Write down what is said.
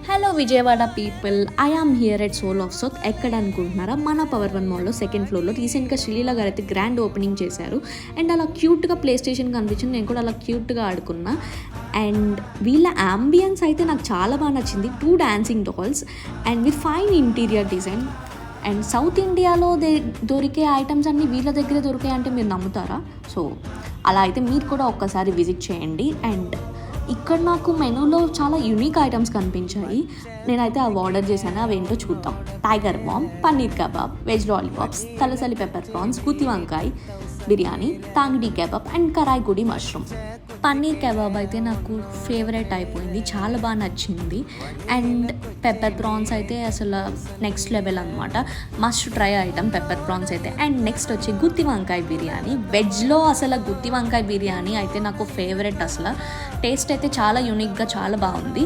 Hello Vijayawada people, I am here at soul of south. ఎక్కడ అనుకుంటున్నారా? మన పవర్ వన్ మాల్లో సెకండ్ ఫ్లోర్లో రీసెంట్గా శ్రీలీల గారు అయితే గ్రాండ్ ఓపెనింగ్ చేశారు. అండ్ అలా క్యూట్గా ప్లే స్టేషన్ కనిపించింది. నేను కూడా అలా క్యూట్గా ఆడుకున్నా. అండ్ వీళ్ళ అంబియన్స్ అయితే నాకు చాలా బాగా నచ్చింది. 2 dancing dolls and with fine interior design. And south ఇండియాలో దొరికే ఐటమ్స్ అన్నీ వీళ్ళ దగ్గరే దొరికాయి అంటే మీరు నమ్ముతారా? సో అలా అయితే మీరు కూడా ఒక్కసారి విజిట్ చేయండి. అండ్ ఇక్కడ నాకు మెనూలో చాలా యూనిక్ ఐటమ్స్ కనిపించాయి. నేనైతే అవి ఆర్డర్ చేశాను. అవి ఏంటో చూద్దాం. Tiger bomb, paneer kebab, veg lollipops, తలసలి పెప్పర్ ప్రాన్స్, గుత్తి వంకాయ బిర్యానీ, తాంగిడి కబాబ్ అండ్ కరాయి గుడి మష్రూమ్. పన్నీర్ కబాబ్ అయితే నాకు ఫేవరెట్ అయిపోయింది, చాలా బాగా నచ్చింది. అండ్ పెప్పర్ ప్రాన్స్ అయితే అసలు నెక్స్ట్ లెవెల్ అనమాట. Must try item pepper prawns అయితే. అండ్ నెక్స్ట్ వచ్చి గుత్తి వంకాయ బిర్యానీ. వెజ్లో అసలు గుత్తి వంకాయ బిర్యానీ అయితే నాకు ఫేవరెట్. అసలు టేస్ట్ అయితే చాలా యూనిక్గా చాలా బాగుంది.